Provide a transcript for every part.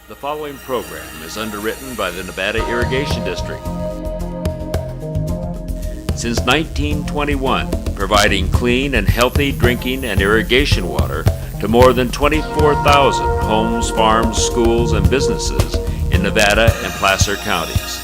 The following program is underwritten by the Nevada Irrigation District. Since 1921, providing clean and healthy drinking and irrigation water to more than 24,000 homes, farms, schools, and businesses in Nevada and Placer counties.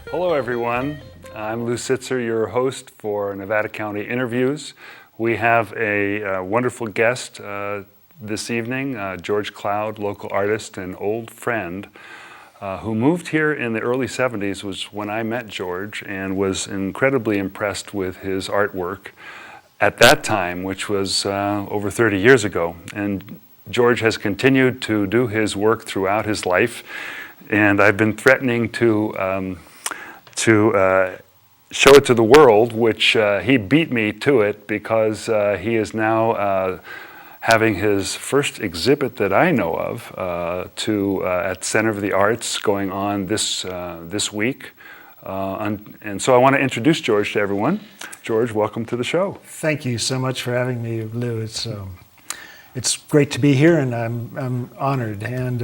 Hello everyone, I'm Lou Sitzer, your host for Nevada County Interviews. We have a wonderful guest this evening, George Cloud, local artist and old friend, who moved here in the early 70s, was when I met George, and was incredibly impressed with his artwork at that time, which was over 30 years ago. And George has continued to do his work throughout his life, and I've been threatening to show it to the world, which he beat me to it, because he is now having his first exhibit that I know of at Center of the Arts going on this week. And so I want to introduce George to everyone. George, welcome to the show. Thank you so much for having me, Lou. It's great to be here, and I'm honored. And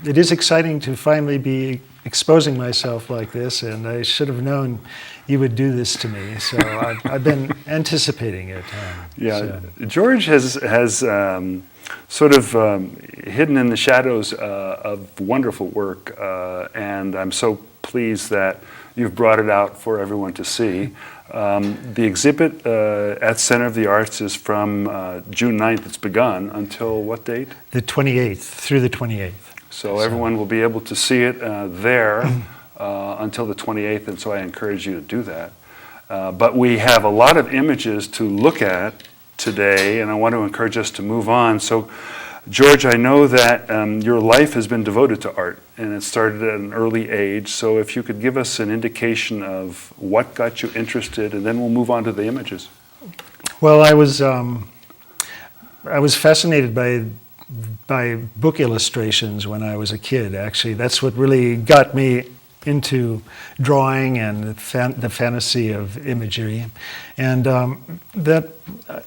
it is exciting to finally be exposing myself like this, and I should have known you would do this to me. So I've been anticipating it. George has sort of hidden in the shadows of wonderful work, and I'm so pleased that you've brought it out for everyone to see. The exhibit at Center of the Arts is from June 9th. It's begun until what date? The 28th, through the 28th. So everyone will be able to see it there until the 28th, and so I encourage you to do that. But we have a lot of images to look at today, and I want to encourage us to move on. So, George, I know that your life has been devoted to art, and it started at an early age. So if you could give us an indication of what got you interested, and then we'll move on to the images. Well, I was fascinated by book illustrations when I was a kid. Actually, that's what really got me into drawing and the fantasy of imagery, and that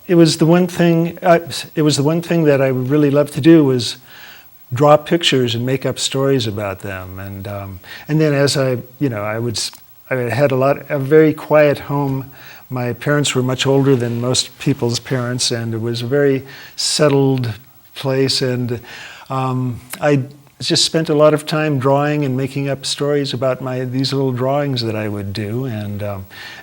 it was the one thing that I really loved to do, was draw pictures and make up stories about them. And then as I had a very quiet home. My parents were much older than most people's parents, and it was a very settled place, and I just spent a lot of time drawing and making up stories about these little drawings that I would do, and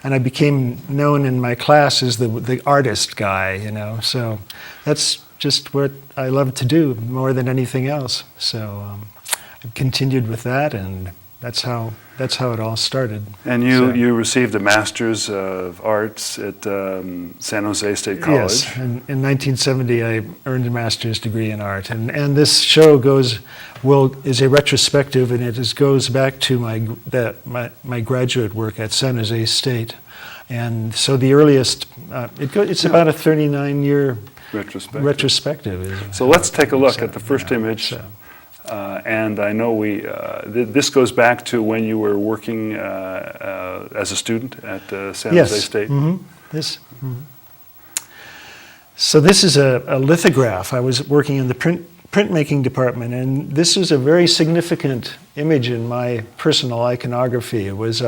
I became known in my class as the artist guy, So that's just what I love to do more than anything else. So I continued with that, and that's how it all started. And you received a Master's of Arts at San Jose State College. Yes, in 1970 I earned a master's degree in art, and this show is a retrospective, and it goes back to my graduate work at San Jose State, and so the earliest it's about a 39-year retrospective. So let's take a look at the first image. And I know this goes back to when you were working as a student at San Jose State. Yes. So this is a lithograph. I was working in the printmaking department, and this is a very significant image in my personal iconography. It was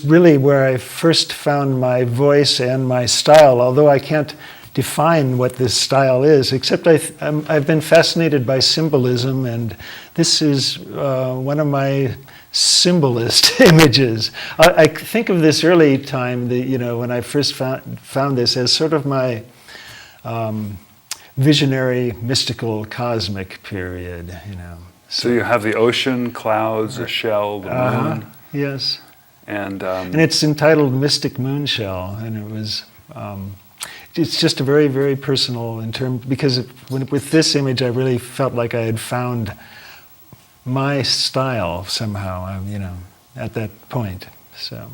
really where I first found my voice and my style, although I can't define what this style is, except I've been fascinated by symbolism, and this is one of my symbolist images. I think of this early time, when I first found this as sort of my visionary, mystical, cosmic period. So you have the ocean, clouds, a shell, the moon. Yes. And it's entitled Mystic Moonshell, and it was. It's just a very, very personal because with this image, I really felt like I had found my style somehow. At that point. So.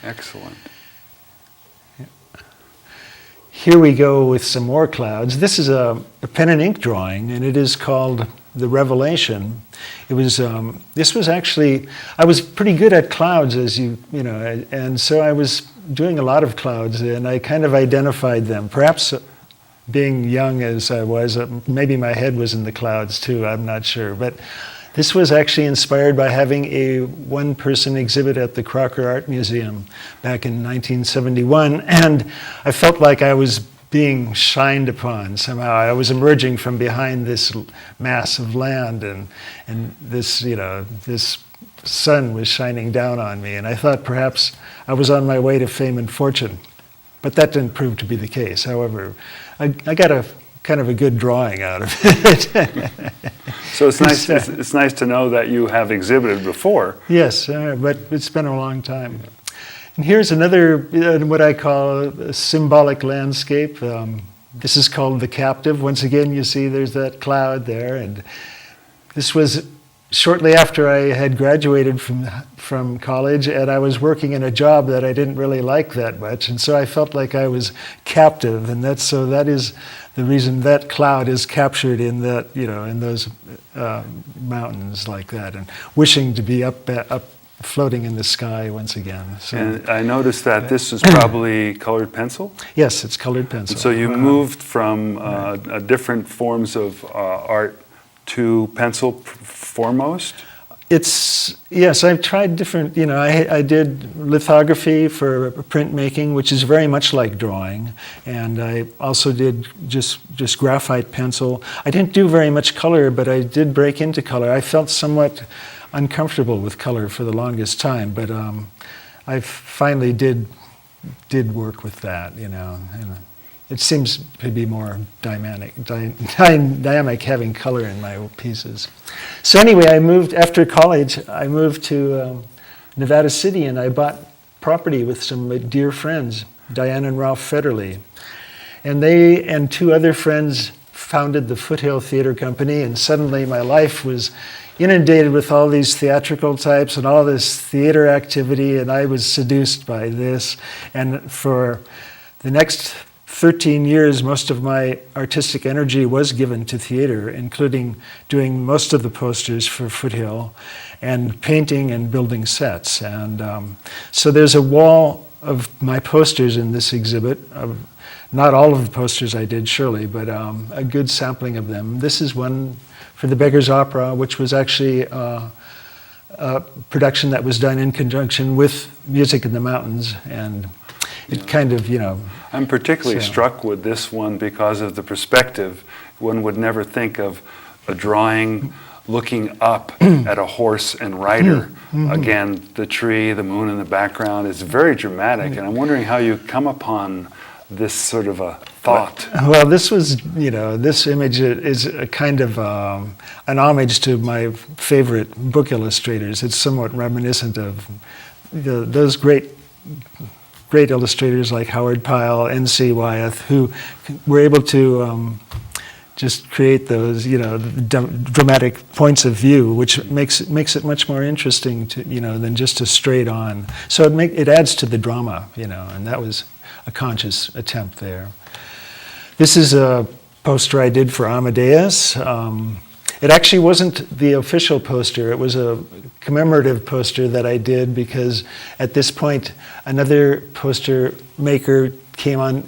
Excellent. Here we go with some more clouds. This is a pen and ink drawing, and it is called The Revelation. It was. This was actually. I was pretty good at clouds, and so I was doing a lot of clouds, and I kind of identified them. Perhaps, being young as I was, maybe my head was in the clouds too. I'm not sure, but this was actually inspired by having a one-person exhibit at the Crocker Art Museum back in 1971, and I felt like I was being shined upon somehow. I was emerging from behind this mass of land, and this, this sun was shining down on me, and I thought perhaps I was on my way to fame and fortune, but that didn't prove to be the case. However, I got a kind of a good drawing out of it. So it's nice. It's nice to know that you have exhibited before. Yes, but it's been a long time. And here's another, what I call a symbolic landscape. This is called The Captive. Once again, you see there's that cloud there. And this was shortly after I had graduated from college, and I was working in a job that I didn't really like that much. And so I felt like I was captive. And that is the reason that cloud is captured in that, in those mountains like that, and wishing to be up floating in the sky once again. So, and I noticed that this is probably colored pencil? Yes, it's colored pencil. And so you moved from different forms of art to pencil foremost? Yes, I've tried different, I did lithography for printmaking, which is very much like drawing, and I also did just graphite pencil. I didn't do very much color, but I did break into color. I felt somewhat uncomfortable with color for the longest time, but I finally did work with that, and it seems to be more dynamic having color in my pieces. So anyway, after college, I moved to Nevada City, and I bought property with some dear friends, Diane and Ralph Federley. And they and two other friends founded the Foothill Theater Company, and suddenly my life was inundated with all these theatrical types and all this theater activity, and I was seduced by this. And for the next 13 years, most of my artistic energy was given to theater, including doing most of the posters for Foothill and painting and building sets. And so there's a wall of my posters in this exhibit. Not all of the posters I did, surely, but a good sampling of them. This is one for the Beggar's Opera, which was actually a production that was done in conjunction with Music in the Mountains, and it kind of, I'm particularly struck with this one because of the perspective. One would never think of a drawing looking up at a horse and rider. Again, the tree, the moon in the background is very dramatic, and I'm wondering how you come upon this sort of a thought. Well, this was, this image is a kind of an homage to my favorite book illustrators. It's somewhat reminiscent of those great illustrators like Howard Pyle, N.C. Wyeth, who were able to just create those, dramatic points of view, which makes it much more interesting to, than just a straight on. So it adds to the drama, and that was a conscious attempt there. This is a poster I did for Amadeus. It actually wasn't the official poster. It was a commemorative poster that I did because at this point, another poster maker came on,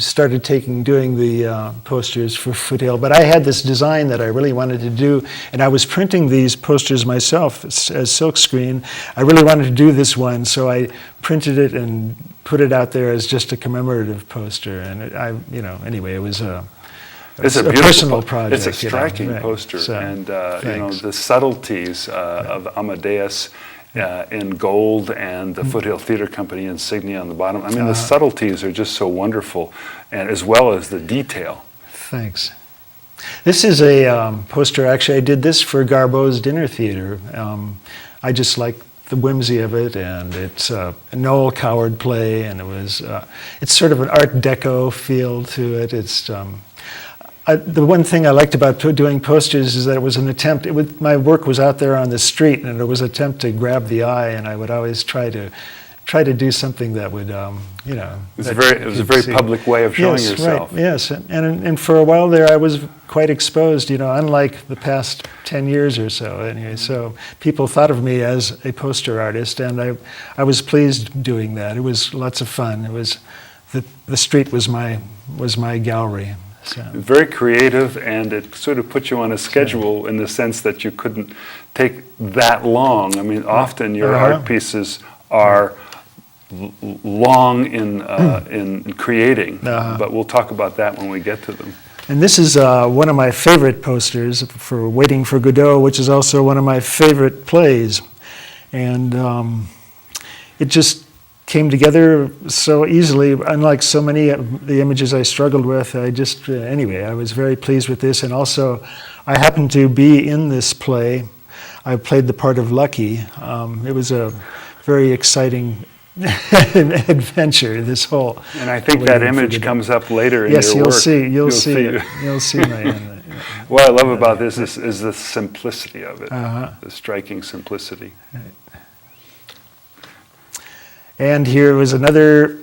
started doing the posters for Foothill. But I had this design that I really wanted to do, and I was printing these posters myself as silkscreen. I really wanted to do this one, so I printed it and put it out there as just a commemorative poster. And anyway, it was It's a beautiful personal It's project. a striking right. poster, So, and thanks. the subtleties of Amadeus in gold and the Foothill Theater Company insignia on the bottom. I mean, the subtleties are just so wonderful, and as well as the detail. Thanks. This is a poster. Actually, I did this for Garbeau's Dinner Theater. I just like the whimsy of it, and it's a Noel Coward play, and it's sort of an Art Deco feel to it. It's the one thing I liked about doing posters is that it was an attempt. My work was out there on the street, and it was an attempt to grab the eye, and I would always try to do something that would, It was a very public way of showing yourself. Right, yes, and for a while there I was quite exposed, unlike the past 10 years or so. Anyway, so people thought of me as a poster artist, and I was pleased doing that. It was lots of fun. It was the street was my gallery. So. Very creative, and it sort of put you on a schedule in the sense that you couldn't take that long. I mean, often your art pieces are long in creating, but we'll talk about that when we get to them. And this is one of my favorite posters for Waiting for Godot, which is also one of my favorite plays. And it just came together so easily, unlike so many of the images I struggled with. Anyway, I was very pleased with this. And also, I happened to be in this play. I played the part of Lucky. It was a very exciting adventure, this whole. And I think that image comes up later in your work. Yes, you'll see it. You'll see my. What I love about this is the simplicity of it, the striking simplicity. And here was another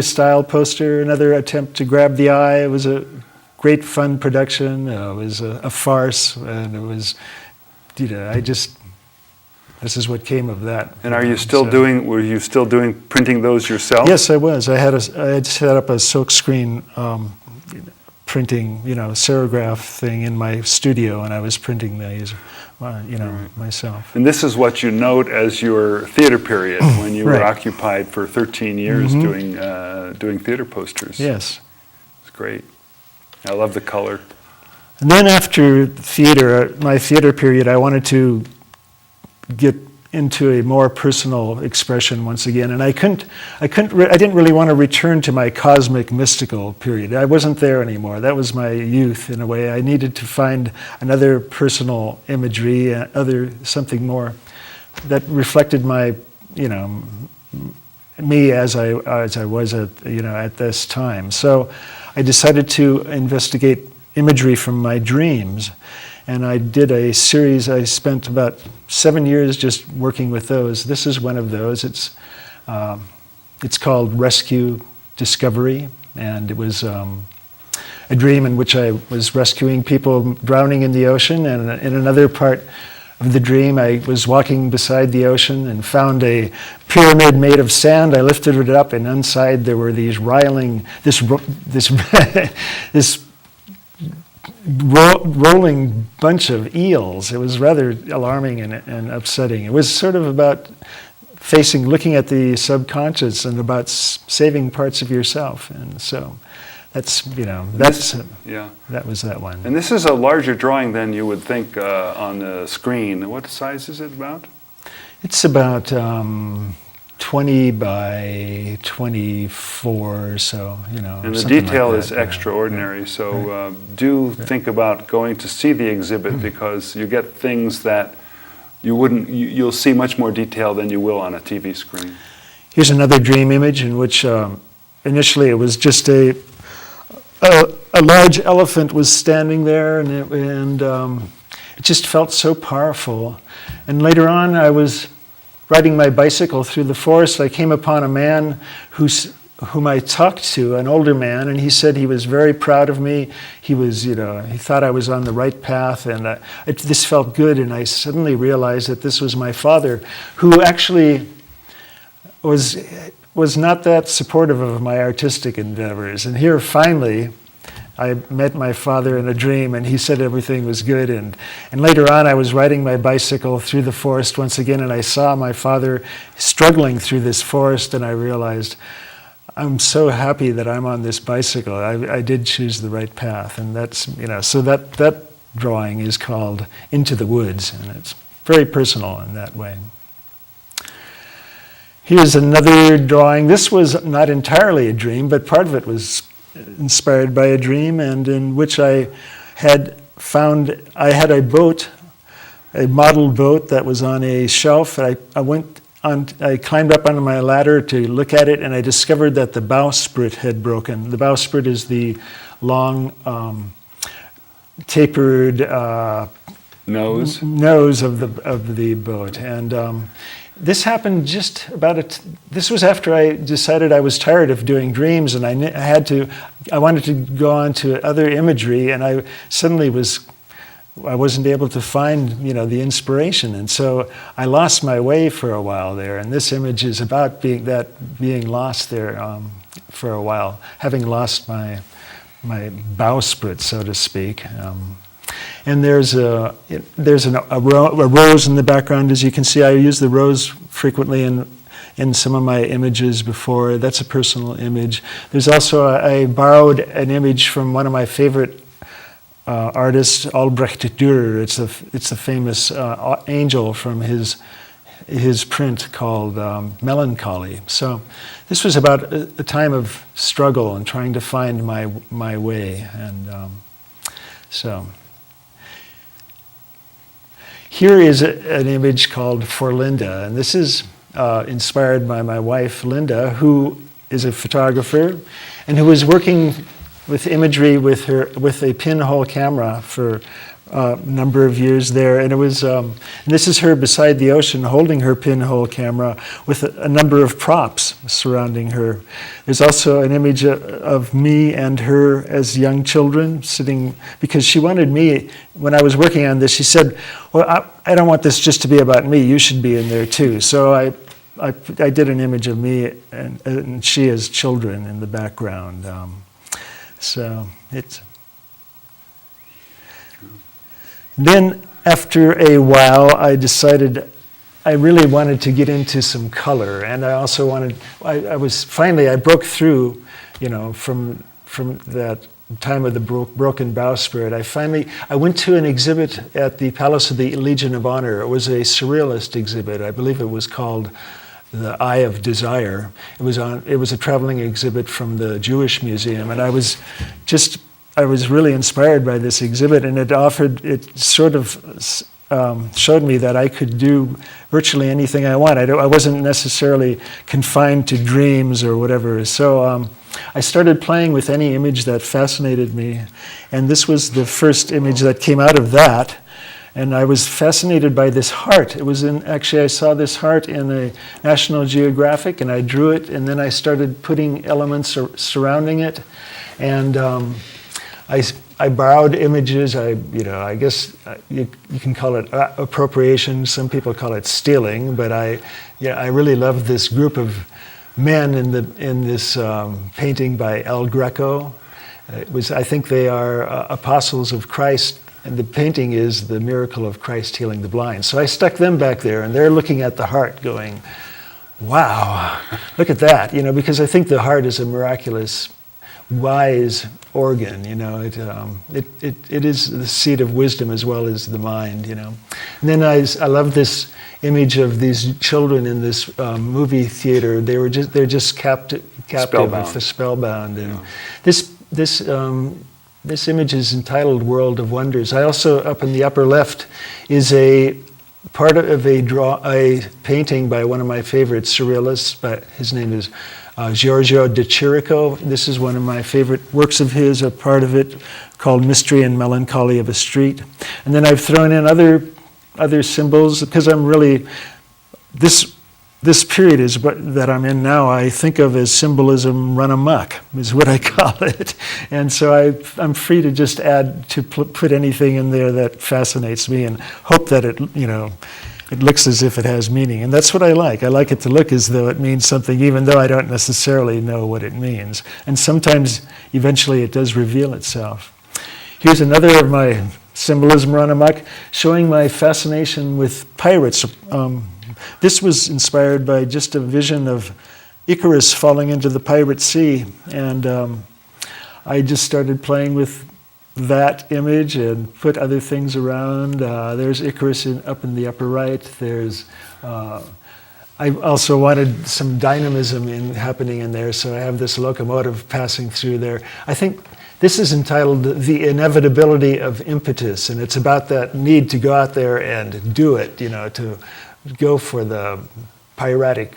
style poster, another attempt to grab the eye. It was a great fun production. It was a farce, and it was, this is what came of that. And were you still doing printing those yourself? Yes, I was. I had set up a silkscreen printing, serograph thing in my studio, and I was printing these, myself. And this is what you note as your theater period, when you were occupied for 13 years doing theater posters. Yes. It's great. I love the color. And then after theater, my theater period, I wanted to get into a more personal expression once again, and I didn't really want to return to my cosmic mystical period. I wasn't there anymore. That was my youth in a way. I needed to find another personal imagery, something more that reflected my, me as I was at this time. So I decided to investigate imagery from my dreams. And I did a series. I spent about 7 years just working with those. This is one of those. It's called Rescue Discovery, and it was a dream in which I was rescuing people drowning in the ocean. And in another part of the dream, I was walking beside the ocean and found a pyramid made of sand. I lifted it up, and inside there were these this rolling bunch of eels. It was rather alarming and upsetting. It was sort of about looking at the subconscious and about saving parts of yourself. And so that was that one. And this is a larger drawing than you would think on the screen. What size is it about? It's about 20 by 24 or so, And the detail like is extraordinary, so do think about going to see the exhibit, because you get things that you'll see much more detail than you will on a TV screen. Here's another dream image in which initially it was just a large elephant was standing there, and it just felt so powerful. And later on, I was riding my bicycle through the forest. I came upon a man whom I talked to, an older man, and he said he was very proud of me. He was, he thought I was on the right path, and this felt good. And I suddenly realized that this was my father, who actually was not that supportive of my artistic endeavors. And here, finally, I met my father in a dream, and he said everything was good. And later on, I was riding my bicycle through the forest once again, and I saw my father struggling through this forest, and I realized I'm so happy that I'm on this bicycle. I did choose the right path, and that's, so that drawing is called Into the Woods, and it's very personal in that way. Here's another drawing. This was not entirely a dream, but part of it was inspired by a dream, and in which I had a boat, a model boat that was on a shelf. I climbed up onto my ladder to look at it, and I discovered that the bowsprit had broken. The bowsprit is the long, tapered nose of the boat, and this happened just about this was after I decided I was tired of doing dreams, and I wanted to go on to other imagery, and I wasn't able to find, the inspiration, and so I lost my way for a while there. And this image is about being lost there for a while, having lost my bowsprit, so to speak. And there's a rose in the background, as you can see. I use the rose frequently in some of my images before. That's a personal image. There's also I borrowed an image from one of my favorite artist, Albrecht Dürer. It's a famous angel from his print called Melancholy. So this was about a time of struggle and trying to find my way. And so here is an image called For Linda, and this is inspired by my wife, Linda, who is a photographer and who was working with imagery with a pinhole camera for a number of years there, and it was. And this is her beside the ocean, holding her pinhole camera with a number of props surrounding her. There's also an image of me and her as young children sitting, because she wanted me. When I was working on this, she said, "Well, I don't want this just to be about me. You should be in there too." So I did an image of me and she as children in the background. So it's. Then after a while, I decided I really wanted to get into some color, and I also wanted. I broke through, from that time of the broken bowsprit. I went to an exhibit at the Palace of the Legion of Honor. It was a surrealist exhibit. I believe it was called The Eye of Desire. It was a traveling exhibit from the Jewish Museum, and I was really inspired by this exhibit, and it sort of showed me that I could do virtually anything I want. I wasn't necessarily confined to dreams or whatever. So I started playing with any image that fascinated me, and this was the first image that came out of that. And I was fascinated by this heart. Actually, I saw this heart in a National Geographic, and I drew it, and then I started putting elements surrounding it. And I borrowed images. I guess you can call it appropriation. Some people call it stealing. But I really loved this group of men in this painting by El Greco. I think they are apostles of Christ. And the painting is the miracle of Christ healing the blind. So I stuck them back there, and they're looking at the heart going, wow, look at that. Because I think the heart is a miraculous, wise organ. It is the seat of wisdom as well as the mind. And then I love this image of these children in this movie theater. They're just captive with the spellbound. And this image is entitled World of Wonders. I also, up in the upper left, is a part of a painting by one of my favorite surrealists, but his name is Giorgio de Chirico. This is one of my favorite works of his, a part of it called Mystery and Melancholy of a Street. And then I've thrown in other symbols, because I'm really, this period is that I'm in now, I think of as symbolism run amok, is what I call it. And so I'm free to just put anything in there that fascinates me and hope that it looks as if it has meaning. And that's what I like. I like it to look as though it means something, even though I don't necessarily know what it means. And sometimes, eventually, it does reveal itself. Here's another of my symbolism run amok, showing my fascination with pirates. This was inspired by just a vision of Icarus falling into the pirate sea, and I just started playing with that image and put other things around. There's Icarus up in the upper right. There's I also wanted some dynamism happening in there, so I have this locomotive passing through there. I think this is entitled The Inevitability of Impetus, and it's about that need to go out there and do it, to go for the piratic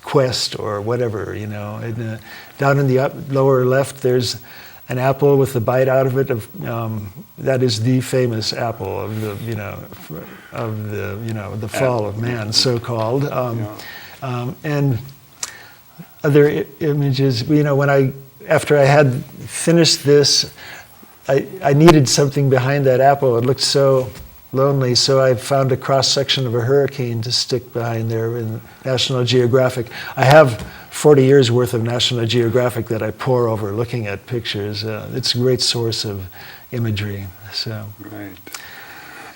quest or whatever, And, down in the lower left, there's an apple with a bite out of it. That is the famous apple of the fall of man, so called. And other images. After I had finished this, I needed something behind that apple. It looked so lonely, so I found a cross section of a hurricane to stick behind there in National Geographic. I have 40 years worth of National Geographic that I pore over looking at pictures. It's a great source of imagery. So. Right.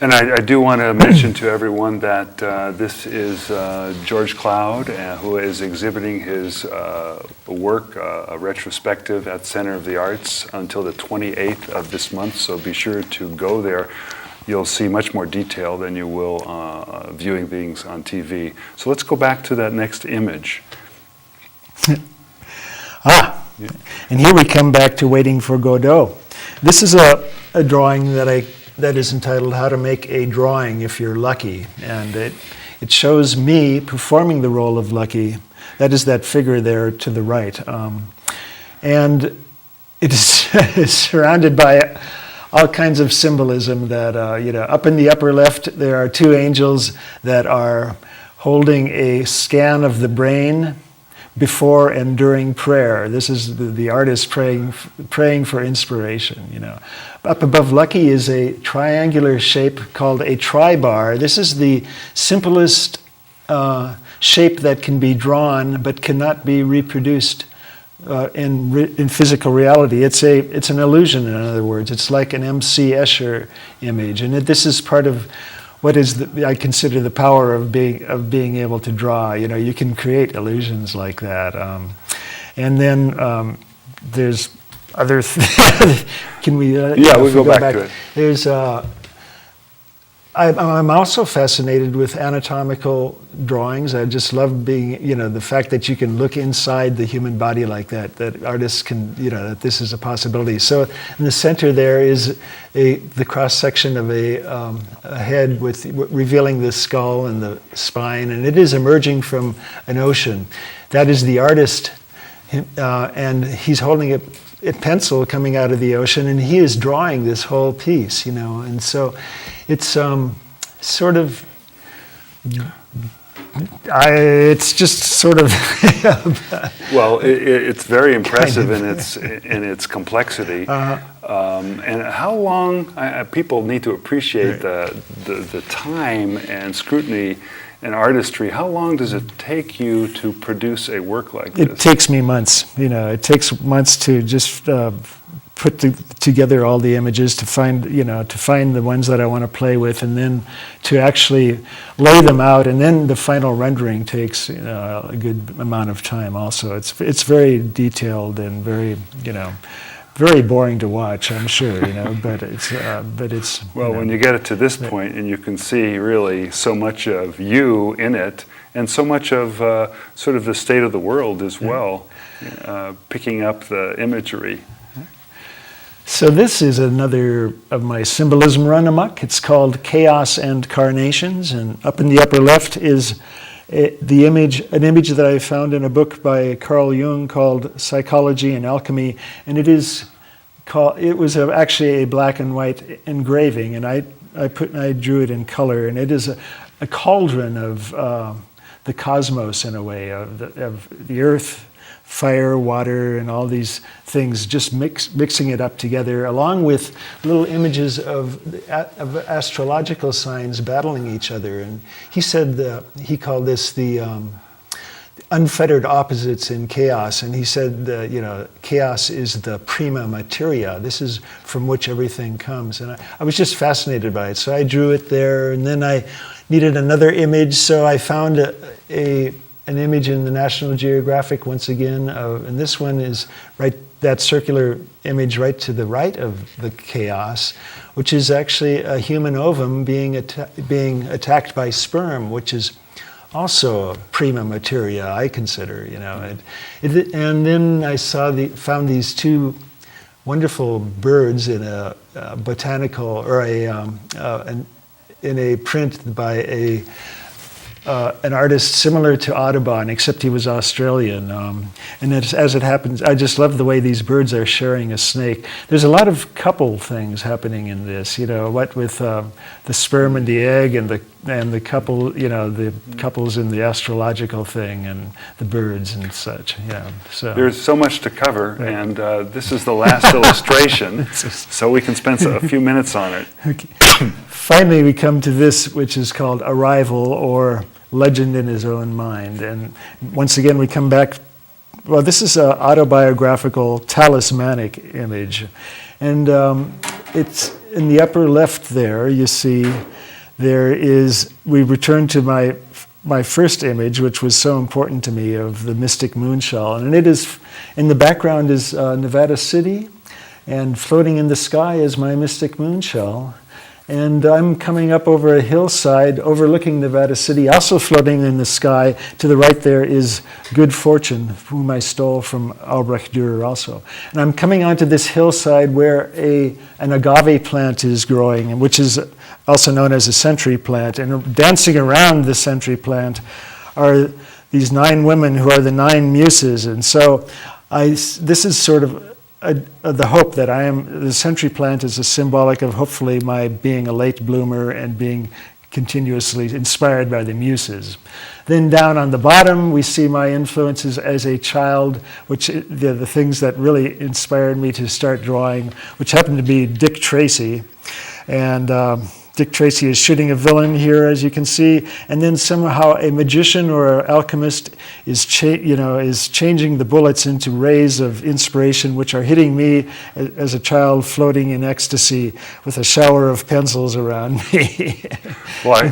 And I do want to mention to everyone that this is George Cloud, who is exhibiting his work, a retrospective at Center of the Arts until the 28th of this month, so be sure to go there. You'll see much more detail than you will viewing things on TV. So let's go back to that next image. And here we come back to Waiting for Godot. This is a drawing that is entitled How to Make a Drawing If You're Lucky. And it shows me performing the role of Lucky. That is that figure there to the right. And it is surrounded by all kinds of symbolism that, up in the upper left, there are two angels that are holding a scan of the brain before and during prayer. This is the artist praying for inspiration, Up above Lucky is a triangular shape called a tribar. This is the simplest shape that can be drawn but cannot be reproduced in physical reality. It's an illusion, in other words. It's like an M.C. Escher image, and this is part of what I consider the power of being able to draw. You can create illusions like that. And then there's other. Can we? We'll go back to it. There's. I'm also fascinated with anatomical drawings. I just love the fact that you can look inside the human body like that, that artists can, that this is a possibility. So in the center there is the cross-section of a head revealing the skull and the spine, and it is emerging from an ocean. That is the artist, and he's holding a pencil coming out of the ocean, and he is drawing this whole piece, and so it's sort of, it's just sort of. Well, it's very impressive in its complexity. And how long people need to appreciate the time and scrutiny and artistry. How long does it take you to produce a work like this? It takes me months. It takes months to just put together all the images, to find the ones that I want to play with, and then to actually lay them out, and then the final rendering takes a good amount of time. Also, it's very detailed and very very boring to watch, I'm sure, but it's. Well, when you get it to this point, and you can see really so much of you in it, and so much of sort of the state of the world as well, picking up the imagery. So this is another of my symbolism run amok. It's called Chaos and Carnations, and up in the upper left is an image that I found in a book by Carl Jung called Psychology and Alchemy, and it was actually a black and white engraving, and I drew it in color, and it is a cauldron of the cosmos in a way, of the earth, fire, water, and all these things, just mixing it up together, along with little images of astrological signs battling each other. And he said he called this the unfettered opposites in chaos, and he said chaos is the prima materia. This is from which everything comes, and I was just fascinated by it. So I drew it there, and then I needed another image, so I found an an image in the National Geographic once again, and this one is right, that circular image right to the right of the chaos, which is actually a human ovum being attacked by sperm, which is also prima materia, I consider. You know, and then I found these two wonderful birds in a botanical or in a print by an artist similar to Audubon, except he was Australian. And as it happens, I just love the way these birds are sharing a snake. There's a lot of couple things happening in this, you know, what with the sperm and the egg and the couple, you know, the couples in the astrological thing and the birds and such. Yeah. So there's so much to cover, right. And this is the last illustration, so we can spend a few minutes on it. Okay. Finally, we come to this, which is called Arrival, or Legend in His Own Mind. And once again, we come back. Well, this is an autobiographical, talismanic image. And it's in the upper left there, you see, we return to my first image, which was so important to me, of the mystic moonshell. And it is, in the background is Nevada City, and floating in the sky is my mystic moonshell. And I'm coming up over a hillside overlooking Nevada City, also floating in the sky. To the right there is Good Fortune, whom I stole from Albrecht Dürer also. And I'm coming onto this hillside where an agave plant is growing, which is also known as a century plant. And dancing around the century plant are these 9 women who are the 9 muses. And so this is sort of the hope that the century plant is a symbolic of hopefully my being a late bloomer and being continuously inspired by the muses. Then down on the bottom, we see my influences as a child, which the things that really inspired me to start drawing, which happened to be Dick Tracy. And Dick Tracy is shooting a villain here, as you can see, and then somehow a magician or an alchemist is changing the bullets into rays of inspiration, which are hitting me as a child floating in ecstasy with a shower of pencils around me. Well,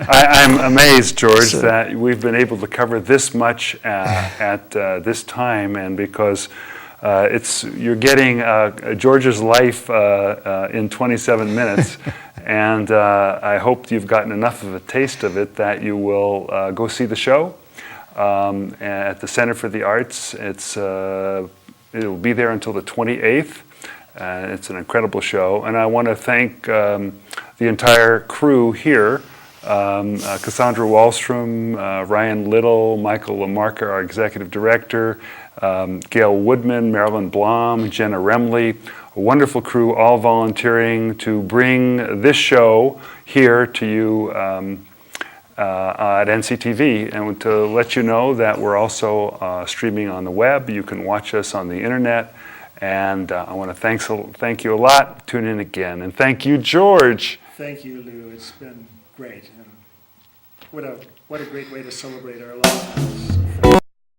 I'm amazed, George, that we've been able to cover this much at this time, and because you're getting George's life in 27 minutes. And I hope you've gotten enough of a taste of it that you will go see the show at the Center for the Arts. It will be there until the 28th. It's an incredible show. And I want to thank the entire crew here, Cassandra Wallstrom, Ryan Little, Michael Lamarca, our executive director, Gail Woodman, Marilyn Blom, Jenna Remley, a wonderful crew, all volunteering to bring this show here to you at NCTV, and to let you know that we're also streaming on the web. You can watch us on the internet, and I want to thank you a lot. Tune in again, and thank you, George. Thank you, Lou. It's been great. And what a great way to celebrate our lives.